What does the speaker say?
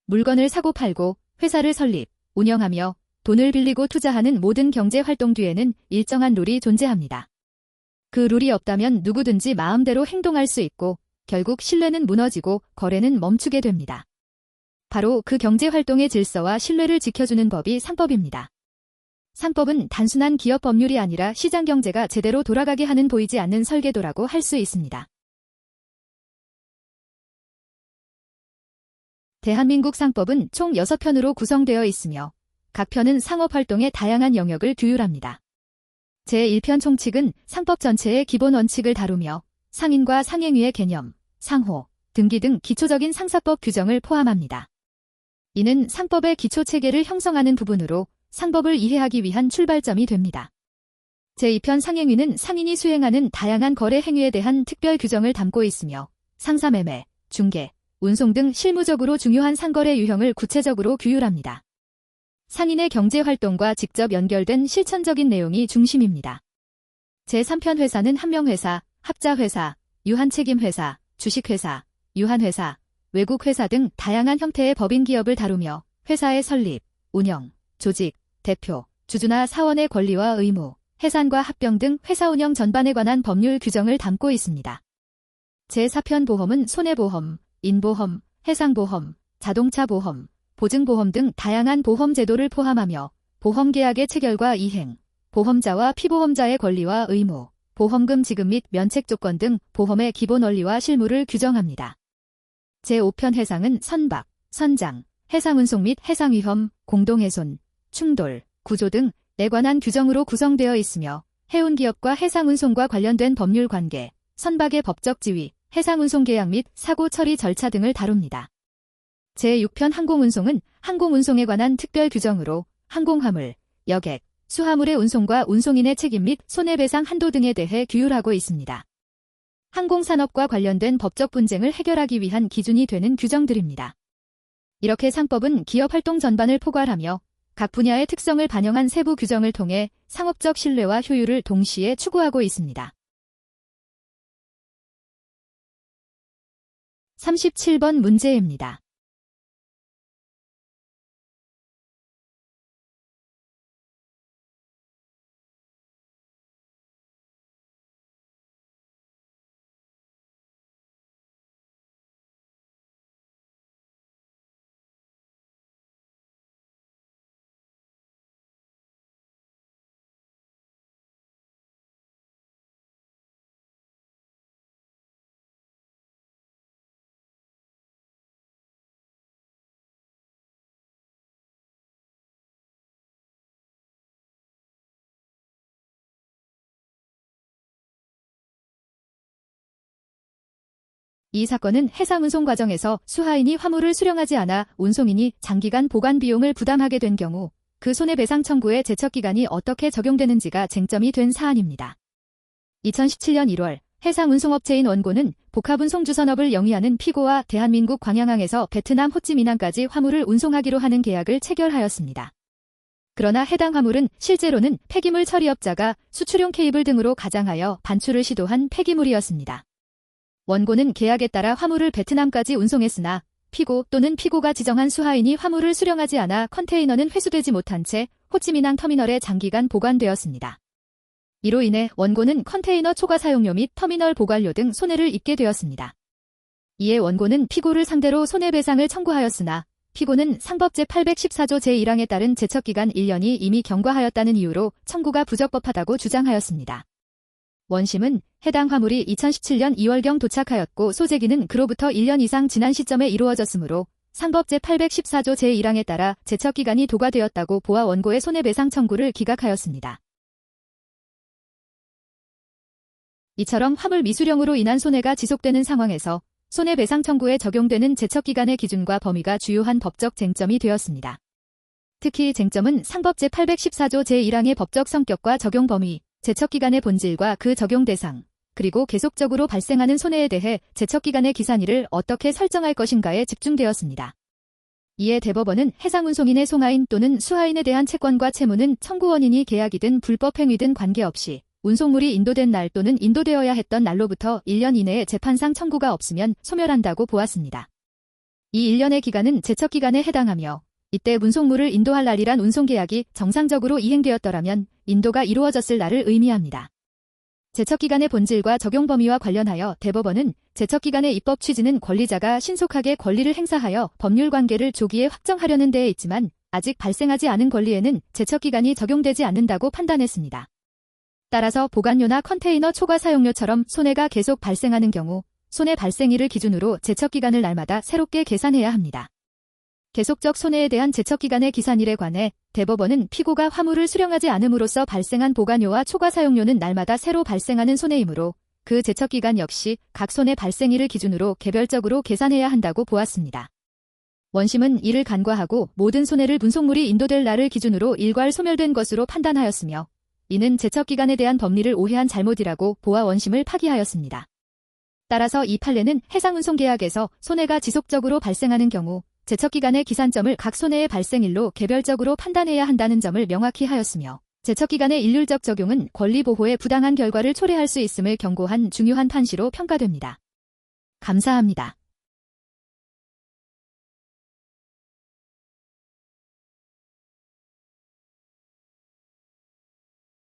물건을 사고 팔고 회사를 설립, 운영하며 돈을 빌리고 투자하는 모든 경제 활동 뒤에는 일정한 룰이 존재합니다. 그 룰이 없다면 누구든지 마음대로 행동할 수 있고 결국 신뢰는 무너지고 거래는 멈추게 됩니다. 바로 그 경제 활동의 질서와 신뢰를 지켜주는 법이 상법입니다. 상법은 단순한 기업 법률이 아니라 시장 경제가 제대로 돌아가게 하는 보이지 않는 설계도라고 할 수 있습니다. 대한민국 상법은 총 6편으로 구성되어 있으며 각 편은 상업활동의 다양한 영역을 규율합니다. 제1편 총칙은 상법 전체의 기본 원칙을 다루며 상인과 상행위의 개념, 상호, 등기 등 기초적인 상사법 규정을 포함합니다. 이는 상법의 기초체계를 형성하는 부분으로 상법을 이해하기 위한 출발점이 됩니다. 제2편 상행위는 상인이 수행하는 다양한 거래 행위에 대한 특별 규정을 담고 있으며 상사매매, 중개, 운송 등 실무적으로 중요한 상거래 유형을 구체적으로 규율합니다. 상인의 경제활동과 직접 연결된 실천적인 내용이 중심입니다. 제3편 회사는 한명회사, 합자회사, 유한책임회사, 주식회사, 유한회사, 외국회사 등 다양한 형태의 법인 기업을 다루며 회사의 설립, 운영, 조직, 대표, 주주나 사원의 권리와 의무, 해산과 합병 등 회사 운영 전반에 관한 법률 규정을 담고 있습니다. 제4편 보험은 손해보험, 인보험, 해상보험, 자동차보험, 보증보험 등 다양한 보험 제도를 포함하며 보험계약의 체결과 이행, 보험자와 피보험자의 권리와 의무, 보험금 지급 및 면책 조건 등 보험의 기본 원리와 실무를 규정합니다. 제5편 해상은 선박, 선장, 해상운송 및 해상위험, 공동훼손, 충돌, 구조 등에 관한 규정으로 구성되어 있으며 해운기업과 해상운송과 관련된 법률 관계, 선박의 법적 지위, 해상운송 계약 및 사고 처리 절차 등을 다룹니다. 제6편 항공운송은 항공운송에 관한 특별 규정으로 항공화물, 여객, 수화물의 운송과 운송인의 책임 및 손해배상 한도 등에 대해 규율하고 있습니다. 항공산업과 관련된 법적 분쟁을 해결하기 위한 기준이 되는 규정들입니다. 이렇게 상법은 기업활동 전반을 포괄하며 각 분야의 특성을 반영한 세부 규정을 통해 상업적 신뢰와 효율을 동시에 추구하고 있습니다. 37번 문제입니다. 이 사건은 해상운송 과정에서 수하인이 화물을 수령하지 않아 운송인이 장기간 보관 비용을 부담하게 된 경우 그 손해배상 청구의 제척기간이 어떻게 적용되는지가 쟁점이 된 사안입니다. 2017년 1월 해상운송업체인 원고는 복합운송주선업을 영위하는 피고와 대한민국 광양항에서 베트남 호찌민항까지 화물을 운송하기로 하는 계약을 체결하였습니다. 그러나 해당 화물은 실제로는 폐기물 처리업자가 수출용 케이블 등으로 가장하여 반출을 시도한 폐기물이었습니다. 원고는 계약에 따라 화물을 베트남까지 운송했으나 피고 또는 피고가 지정한 수하인이 화물을 수령하지 않아 컨테이너는 회수되지 못한 채 호찌민항 터미널에 장기간 보관되었습니다. 이로 인해 원고는 컨테이너 초과 사용료 및 터미널 보관료 등 손해를 입게 되었습니다. 이에 원고는 피고를 상대로 손해배상을 청구하였으나 피고는 상법 제814조 제1항에 따른 제척기간 1년이 이미 경과하였다는 이유로 청구가 부적법하다고 주장하였습니다. 원심은 해당 화물이 2017년 2월경 도착하였고 소재기는 그로부터 1년 이상 지난 시점에 이루어졌으므로 상법 제814조 제1항에 따라 제척기간이 도과되었다고 보아 원고의 손해배상 청구를 기각하였습니다. 이처럼 화물 미수령으로 인한 손해가 지속되는 상황에서 손해배상 청구에 적용되는 제척기간의 기준과 범위가 주요한 법적 쟁점이 되었습니다. 특히 쟁점은 상법 제814조 제1항의 법적 성격과 적용 범위, 제척기간의 본질과 그 적용 대상, 그리고 계속적으로 발생하는 손해에 대해 제척기간의 기산일을 어떻게 설정할 것인가에 집중되었습니다. 이에 대법원은 해상운송인의 송하인 또는 수하인에 대한 채권과 채무는 청구 원인이 계약이든 불법행위든 관계없이 운송물이 인도된 날 또는 인도되어야 했던 날로부터 1년 이내에 재판상 청구가 없으면 소멸한다고 보았습니다. 이 1년의 기간은 제척기간에 해당하며 이때 운송물을 인도할 날이란 운송계약이 정상적으로 이행되었더라면 인도가 이루어졌을 날을 의미합니다. 제척기간의 본질과 적용 범위와 관련하여 대법원은 제척기간의 입법 취지는 권리자가 신속하게 권리를 행사하여 법률 관계를 조기에 확정하려는 데에 있지만 아직 발생하지 않은 권리에는 제척기간이 적용되지 않는다고 판단했습니다. 따라서 보관료나 컨테이너 초과 사용료처럼 손해가 계속 발생하는 경우 손해 발생일을 기준으로 제척기간을 날마다 새롭게 계산해야 합니다. 계속적 손해에 대한 제척기간의 기산일에 관해 대법원은 피고가 화물을 수령하지 않음으로써 발생한 보관료와 초과 사용료는 날마다 새로 발생하는 손해이므로 그 제척기간 역시 각 손해 발생일을 기준으로 개별적으로 계산해야 한다고 보았습니다. 원심은 이를 간과하고 모든 손해를 운송물이 인도될 날을 기준으로 일괄 소멸된 것으로 판단하였으며 이는 제척기간에 대한 법리를 오해한 잘못이라고 보아 원심을 파기하였습니다. 따라서 이 판례는 해상운송계약에서 손해가 지속적으로 발생하는 경우 제척기간의 기산점을 각 손해의 발생일로 개별적으로 판단해야 한다는 점을 명확히 하였으며 제척기간의 일률적 적용은 권리보호에 부당한 결과를 초래할 수 있음을 경고한 중요한 판시로 평가됩니다. 감사합니다.